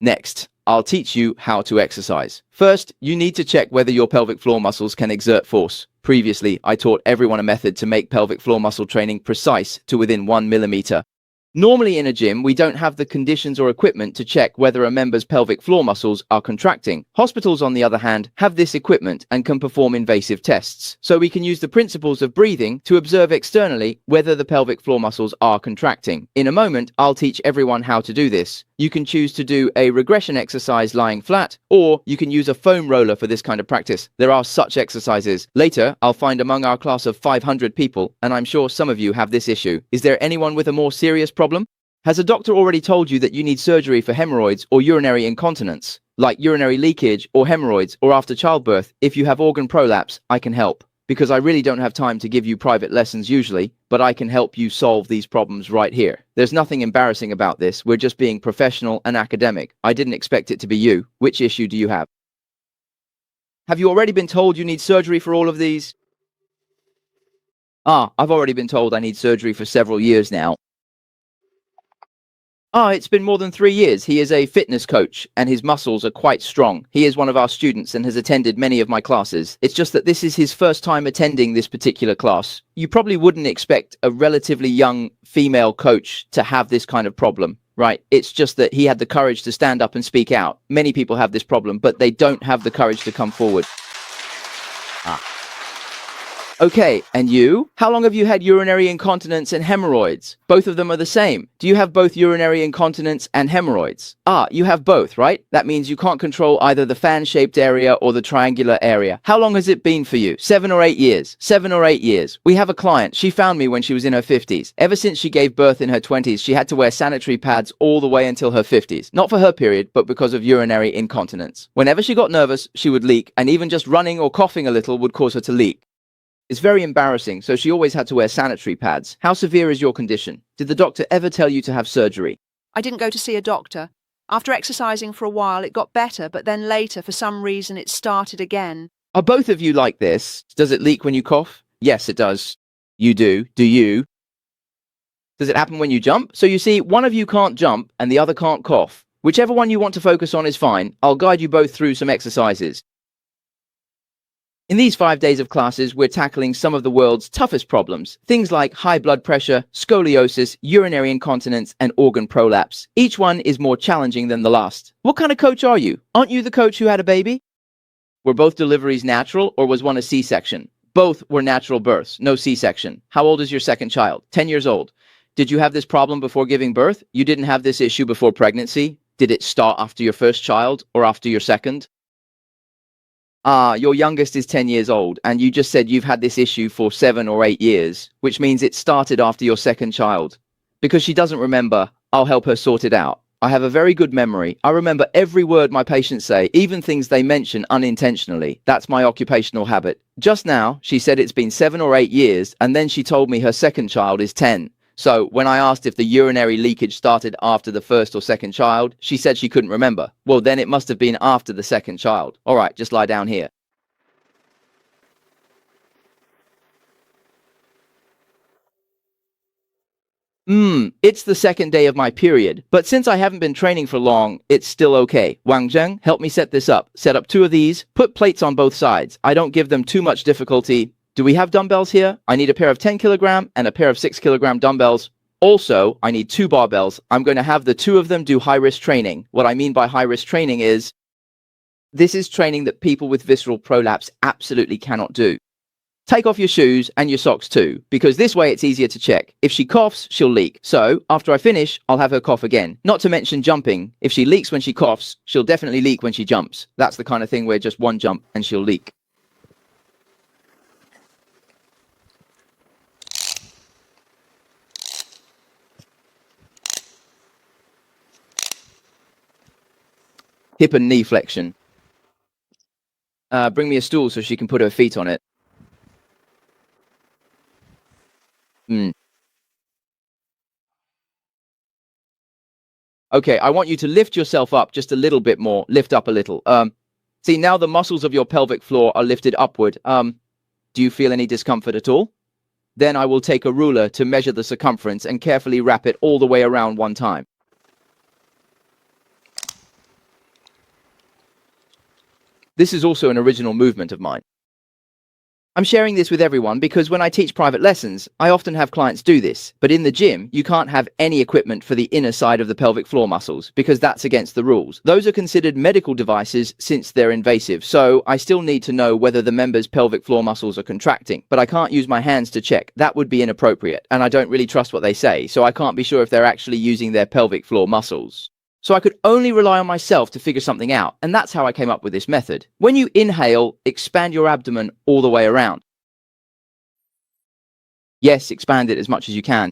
Next, I'll teach you how to exercise. First, you need to check whether your pelvic floor muscles can exert force. Previously, I taught everyone a method to make pelvic floor muscle training precise to within 1 millimeter. Normally in a gym, we don't have the conditions or equipment to check whether a member's pelvic floor muscles are contracting. Hospitals, on the other hand, have this equipment and can perform invasive tests. So we can use the principles of breathing to observe externally whether the pelvic floor muscles are contracting. In a moment, I'll teach everyone how to do this. You can choose to do a regression exercise lying flat, or you can use a foam roller for this kind of practice. There are such exercises. Later, I'll find among our class of 500 people, and I'm sure some of you have this issue. Is there anyone with a more serious problem? Has a doctor already told you that you need surgery for hemorrhoids or urinary incontinence, like urinary leakage or hemorrhoids, or after childbirth? If you have organ prolapse, I can help. Because I really don't have time to give you private lessons usually, but I can help you solve these problems right here. There's nothing embarrassing about this. We're just being professional and academic. I didn't expect it to be you. Which issue do you have? Have you already been told you need surgery for all of these? I've already been told I need surgery for several years now. It's been more than 3 years. He is a fitness coach and his muscles are quite strong. He is one of our students and has attended many of my classes. It's just that this is his first time attending this particular class. You probably wouldn't expect a relatively young female coach to have this kind of problem, right? It's just that he had the courage to stand up and speak out. Many people have this problem, but they don't have the courage to come forward. Okay, and you? How long have you had urinary incontinence and hemorrhoids? Both of them are the same. Do you have both urinary incontinence and hemorrhoids? You have both, right? That means you can't control either the fan-shaped area or the triangular area. How long has it been for you? 7 or 8 years. 7 or 8 years. We have a client. She found me when she was in her 50s. Ever since she gave birth in her 20s, she had to wear sanitary pads all the way until her 50s. Not for her period, but because of urinary incontinence. Whenever she got nervous, she would leak, and even just running or coughing a little would cause her to leak. It's very embarrassing, so she always had to wear sanitary pads. How severe is your condition? Did the doctor ever tell you to have surgery? I didn't go to see a doctor. After exercising for a while, it got better, but then later, for some reason, it started again. Are both of you like this? Does it leak when you cough? Yes, it does. You do. Do you? Does it happen when you jump? So you see, one of you can't jump and the other can't cough. Whichever one you want to focus on is fine. I'll guide you both through some exercises. In these 5 days of classes, we're tackling some of the world's toughest problems. Things like high blood pressure, scoliosis, urinary incontinence, and organ prolapse. Each one is more challenging than the last. What kind of coach are you? Aren't you the coach who had a baby? Were both deliveries natural, or was one a C-section? Both were natural births, no C-section. How old is your second child? 10 years old. Did you have this problem before giving birth? You didn't have this issue before pregnancy? Did it start after your first child, or after your second? Your youngest is 10 years old, and you just said you've had this issue for 7 or 8 years, which means it started after your second child. Because she doesn't remember, I'll help her sort it out. I have a very good memory. I remember every word my patients say, even things they mention unintentionally. That's my occupational habit. Just now, she said it's been 7 or 8 years, and then she told me her second child is 10. So when I asked if the urinary leakage started after the first or second child, she said she couldn't remember. Well, then it must have been after the second child. All right, just lie down here. It's the second day of my period, but since I haven't been training for long, it's still okay. Wang Zheng, help me set this up. Set up 2 of these, put plates on both sides. I don't give them too much difficulty. Do we have dumbbells here? I need a pair of 10 kilogram and a pair of 6 kilogram dumbbells. Also, I need 2 barbells. I'm going to have the 2 of them do high-risk training. What I mean by high-risk training is, this is training that people with visceral prolapse absolutely cannot do. Take off your shoes and your socks too, because this way it's easier to check. If she coughs, she'll leak. So, after I finish, I'll have her cough again. Not to mention jumping. If she leaks when she coughs, she'll definitely leak when she jumps. That's the kind of thing where just one jump and she'll leak. Hip and knee flexion. Bring me a stool so she can put her feet on it. Okay, I want you to lift yourself up just a little bit more. Lift up a little. See, now the muscles of your pelvic floor are lifted upward. Do you feel any discomfort at all? Then I will take a ruler to measure the circumference and carefully wrap it all the way around one time. This is also an original movement of mine. I'm sharing this with everyone because when I teach private lessons, I often have clients do this, but in the gym, you can't have any equipment for the inner side of the pelvic floor muscles because that's against the rules. Those are considered medical devices since they're invasive, so I still need to know whether the member's pelvic floor muscles are contracting, but I can't use my hands to check. That would be inappropriate, and I don't really trust what they say, so I can't be sure if they're actually using their pelvic floor muscles. So I could only rely on myself to figure something out, and that's how I came up with this method. When you inhale, expand your abdomen all the way around. Yes, expand it as much as you can.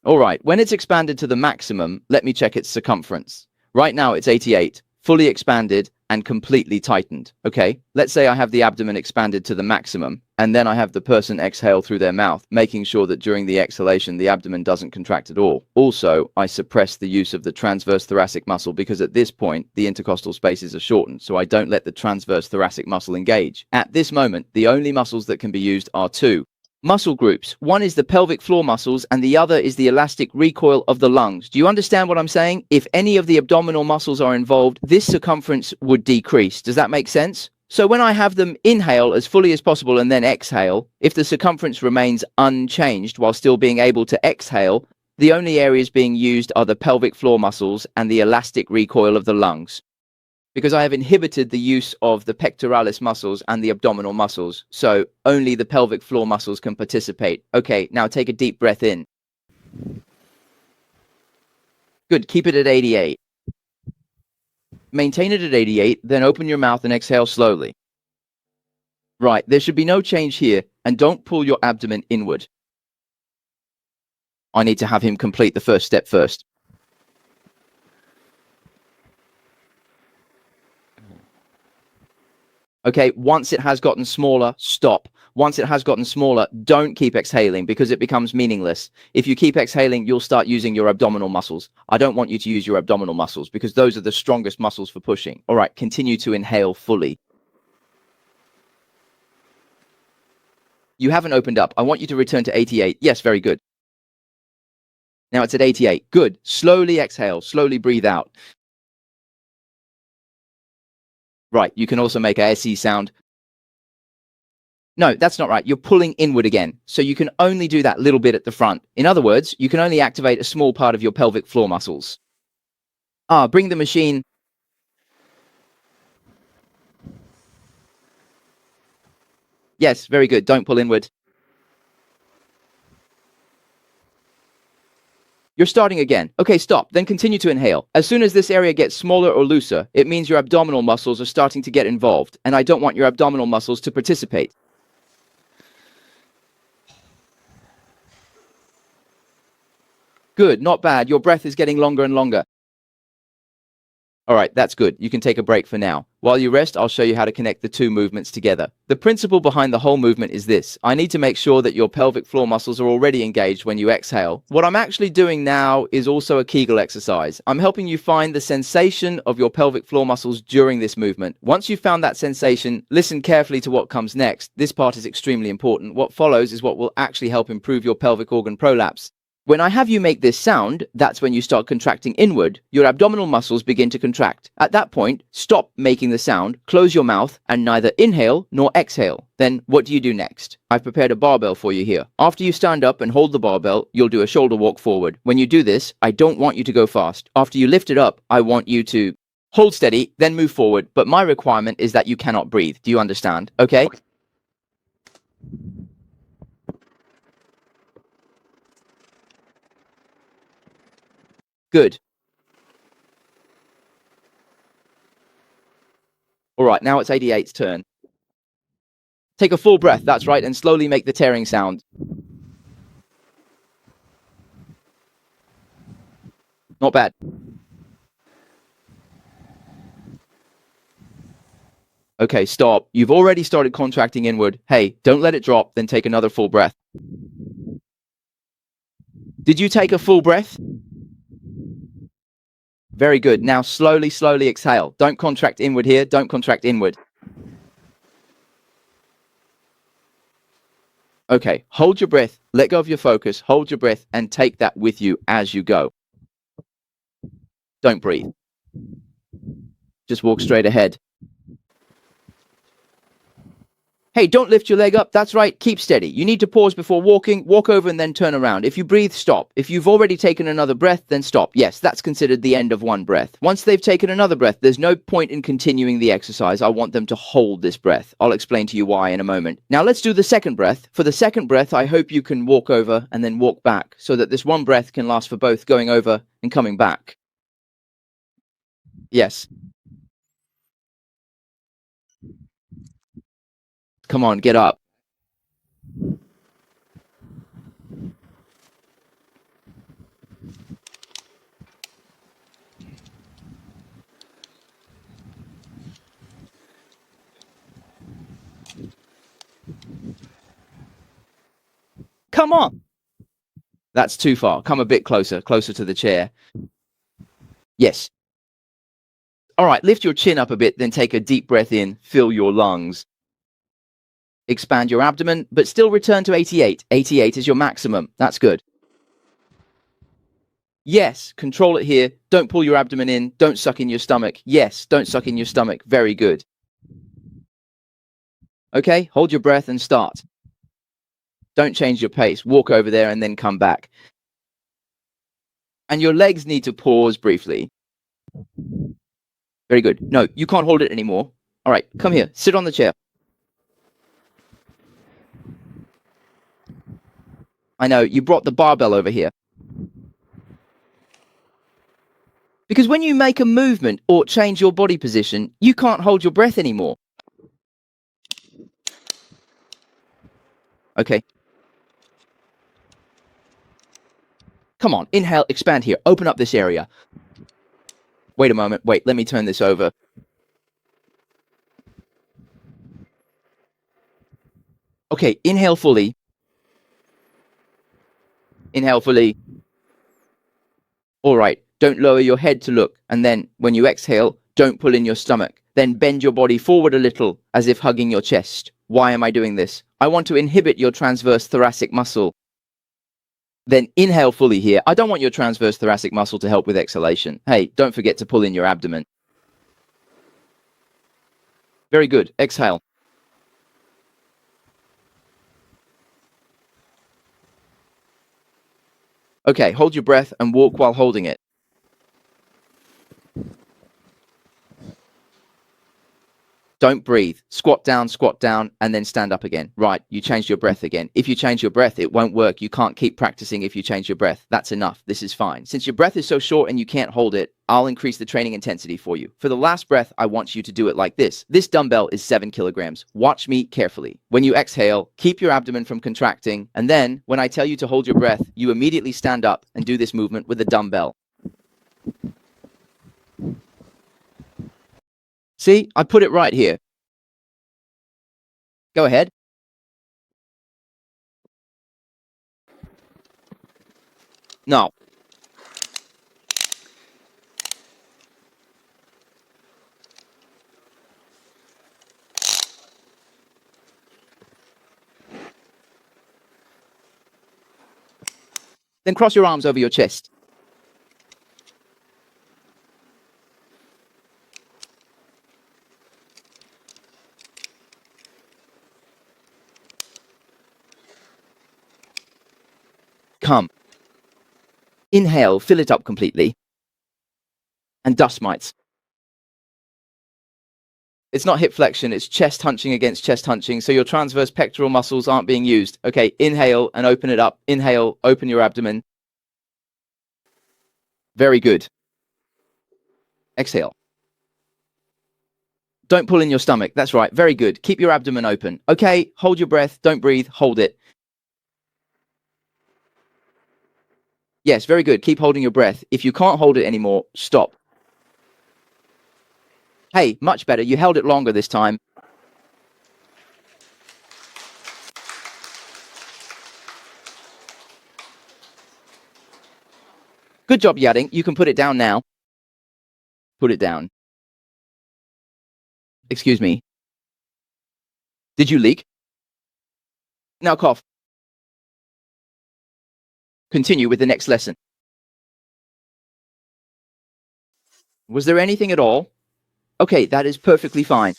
All right, when it's expanded to the maximum, let me check its circumference. Right now it's 88, fully expanded and completely tightened. Okay, let's say I have the abdomen expanded to the maximum, and then I have the person exhale through their mouth, making sure that during the exhalation the abdomen doesn't contract at all. Also, I suppress the use of the transverse thoracic muscle because at this point the intercostal spaces are shortened, so I don't let the transverse thoracic muscle engage. At this moment, the only muscles that can be used are two muscle groups. One is the pelvic floor muscles and the other is the elastic recoil of the lungs. Do you understand what I'm saying? If any of the abdominal muscles are involved, this circumference would decrease. Does that make sense? So when I have them inhale as fully as possible and then exhale, if the circumference remains unchanged while still being able to exhale, the only areas being used are the pelvic floor muscles and the elastic recoil of the lungs. Because I have inhibited the use of the pectoralis muscles and the abdominal muscles, so only the pelvic floor muscles can participate. Okay, now take a deep breath in. Good, keep it at 88. Maintain it at 88, then open your mouth and exhale slowly. Right, there should be no change here, and don't pull your abdomen inward. I need to have him complete the first step first. Okay, once it has gotten smaller, stop. Once it has gotten smaller, don't keep exhaling because it becomes meaningless. If you keep exhaling, you'll start using your abdominal muscles. I don't want you to use your abdominal muscles because those are the strongest muscles for pushing. All right, continue to inhale fully. You haven't opened up. I want you to return to 88. Yes, very good. Now it's at 88. Good. Slowly exhale. Slowly breathe out. Right, you can also make a SE sound. No, that's not right. You're pulling inward again. So you can only do that little bit at the front. In other words, you can only activate a small part of your pelvic floor muscles. Bring the machine. Yes, very good. Don't pull inward. You're starting again. Okay, stop. Then continue to inhale. As soon as this area gets smaller or looser, it means your abdominal muscles are starting to get involved, and I don't want your abdominal muscles to participate. Good, not bad. Your breath is getting longer and longer. All right, that's good. You can take a break for now. While you rest, I'll show you how to connect the two movements together. The principle behind the whole movement is this. I need to make sure that your pelvic floor muscles are already engaged when you exhale. What I'm actually doing now is also a Kegel exercise. I'm helping you find the sensation of your pelvic floor muscles during this movement. Once you've found that sensation, listen carefully to what comes next. This part is extremely important. What follows is what will actually help improve your pelvic organ prolapse. When I have you make this sound, that's when you start contracting inward. Your abdominal muscles begin to contract. At that point, stop making the sound, close your mouth, and neither inhale nor exhale. Then what do you do next? I've prepared a barbell for you here. After you stand up and hold the barbell, you'll do a shoulder walk forward. When you do this, I don't want you to go fast. After you lift it up, I want you to hold steady, then move forward. But my requirement is that you cannot breathe. Do you understand? Okay? Good. All right, now it's 88's turn. Take a full breath, that's right, and slowly make the tearing sound. Not bad. Okay, stop. You've already started contracting inward. Hey, don't let it drop, then take another full breath. Did you take a full breath? Very good. Now slowly, slowly exhale. Don't contract inward here. Don't contract inward. Okay, hold your breath. Let go of your focus. Hold your breath and take that with you as you go. Don't breathe. Just walk straight ahead. Hey, don't lift your leg up. That's right. Keep steady. You need to pause before walking. Walk over and then turn around. If you breathe, stop. If you've already taken another breath, then stop. Yes, that's considered the end of one breath. Once they've taken another breath, there's no point in continuing the exercise. I want them to hold this breath. I'll explain to you why in a moment. Now let's do the second breath. For the second breath, I hope you can walk over and then walk back so that this one breath can last for both going over and coming back. Yes. Come on, get up. Come on. That's too far. Come a bit closer, closer to the chair. Yes. All right, lift your chin up a bit, then take a deep breath in, fill your lungs. Expand your abdomen, but still return to 88. 88 is your maximum. That's good. Yes, control it here. Don't pull your abdomen in. Don't suck in your stomach. Yes, don't suck in your stomach. Very good. Okay, hold your breath and start. Don't change your pace. Walk over there and then come back. And your legs need to pause briefly. Very good. No, you can't hold it anymore. All right, come here. Sit on the chair. I know, you brought the barbell over here. Because when you make a movement or change your body position, you can't hold your breath anymore. Okay. Come on, inhale, expand here. Open up this area. Wait a moment. Wait, let me turn this over. Okay, inhale fully. Inhale fully. All right, don't lower your head to look. And then when you exhale, don't pull in your stomach. Then bend your body forward a little, as if hugging your chest. Why am I doing this? I want to inhibit your transverse thoracic muscle. Then inhale fully here. I don't want your transverse thoracic muscle to help with exhalation. Hey, don't forget to pull in your abdomen. Very good. Exhale. Okay, hold your breath and walk while holding it. Don't breathe. Squat down, and then stand up again. Right, you changed your breath again. If you change your breath, it won't work. You can't keep practicing if you change your breath. That's enough. This is fine. Since your breath is so short and you can't hold it, I'll increase the training intensity for you. For the last breath, I want you to do it like this. This dumbbell is 7 kilograms. Watch me carefully. When you exhale, keep your abdomen from contracting, and then, when I tell you to hold your breath, you immediately stand up and do this movement with the dumbbell. See, I put it right here. Go ahead. No. Then cross your arms over your chest. Come. Inhale, fill it up completely. And dust mites. It's not hip flexion, it's chest hunching against chest hunching, so your transverse pectoral muscles aren't being used. Okay, inhale and open it up. Inhale, open your abdomen. Very good. Exhale. Don't pull in your stomach. That's right. Very good. Keep your abdomen open. Okay, hold your breath. Don't breathe. Hold it. Yes, very good. Keep holding your breath. If you can't hold it anymore, stop. Hey, much better. You held it longer this time. Good job, Yading. You can put it down now. Put it down. Excuse me. Did you leak? Now cough. Continue with the next lesson. Was there anything at all? Okay, that is perfectly fine.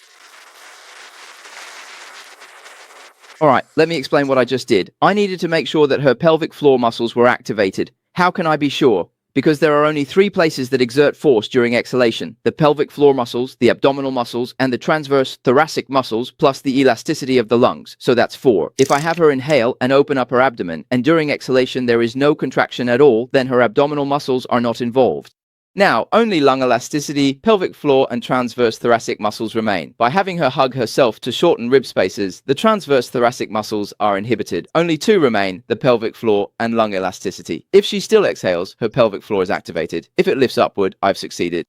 Alright, let me explain what I just did. I needed to make sure that her pelvic floor muscles were activated. How can I be sure? Because there are only 3 places that exert force during exhalation: the pelvic floor muscles, the abdominal muscles, and the transverse thoracic muscles, plus the elasticity of the lungs. So that's 4. If I have her inhale and open up her abdomen, and during exhalation there is no contraction at all, then her abdominal muscles are not involved. Now, only lung elasticity, pelvic floor, and transverse thoracic muscles remain. By having her hug herself to shorten rib spaces, the transverse thoracic muscles are inhibited. Only 2 remain, the pelvic floor and lung elasticity. If she still exhales, her pelvic floor is activated. If it lifts upward, I've succeeded.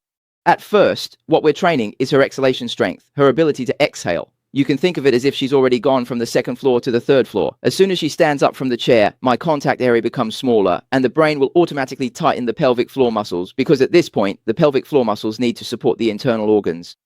At first, what we're training is her exhalation strength, her ability to exhale. You can think of it as if she's already gone from the 2nd floor to the 3rd floor. As soon as she stands up from the chair, my contact area becomes smaller, and the brain will automatically tighten the pelvic floor muscles, because at this point, the pelvic floor muscles need to support the internal organs.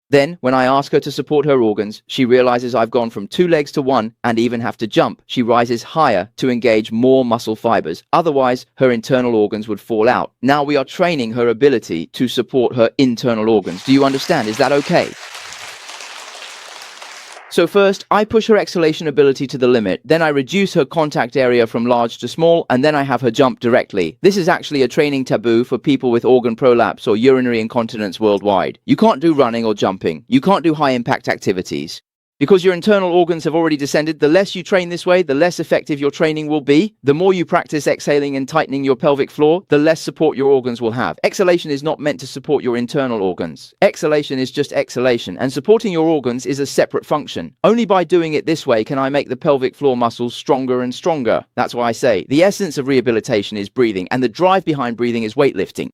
Then, when I ask her to support her organs, she realizes I've gone from 2 legs to 1 and even have to jump. She rises higher to engage more muscle fibers. Otherwise, her internal organs would fall out. Now we are training her ability to support her internal organs. Do you understand? Is that okay? So first, I push her exhalation ability to the limit, then I reduce her contact area from large to small, and then I have her jump directly. This is actually a training taboo for people with organ prolapse or urinary incontinence worldwide. You can't do running or jumping. You can't do high-impact activities. Because your internal organs have already descended, the less you train this way, the less effective your training will be. The more you practice exhaling and tightening your pelvic floor, the less support your organs will have. Exhalation is not meant to support your internal organs. Exhalation is just exhalation, and supporting your organs is a separate function. Only by doing it this way can I make the pelvic floor muscles stronger and stronger. That's why I say, the essence of rehabilitation is breathing, and the drive behind breathing is weightlifting.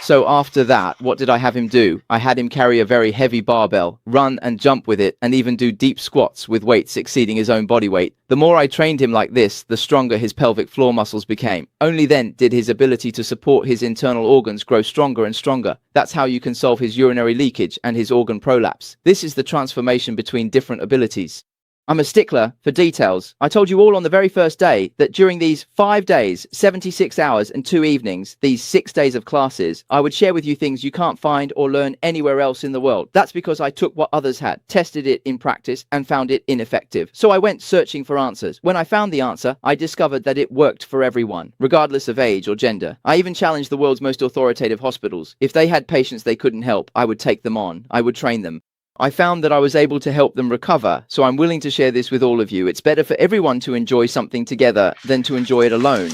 So after that, what did I have him do? I had him carry a very heavy barbell, run and jump with it, and even do deep squats with weights exceeding his own body weight. The more I trained him like this, the stronger his pelvic floor muscles became. Only then did his ability to support his internal organs grow stronger and stronger. That's how you can solve his urinary leakage and his organ prolapse. This is the transformation between different abilities. I'm a stickler for details. I told you all on the very first day that during these 5 days, 76 hours and 2 evenings, these 6 days of classes, I would share with you things you can't find or learn anywhere else in the world. That's because I took what others had, tested it in practice, and found it ineffective. So I went searching for answers. When I found the answer, I discovered that it worked for everyone, regardless of age or gender. I even challenged the world's most authoritative hospitals. If they had patients they couldn't help, I would take them on. I would train them. I found that I was able to help them recover, so I'm willing to share this with all of you. It's better for everyone to enjoy something together than to enjoy it alone.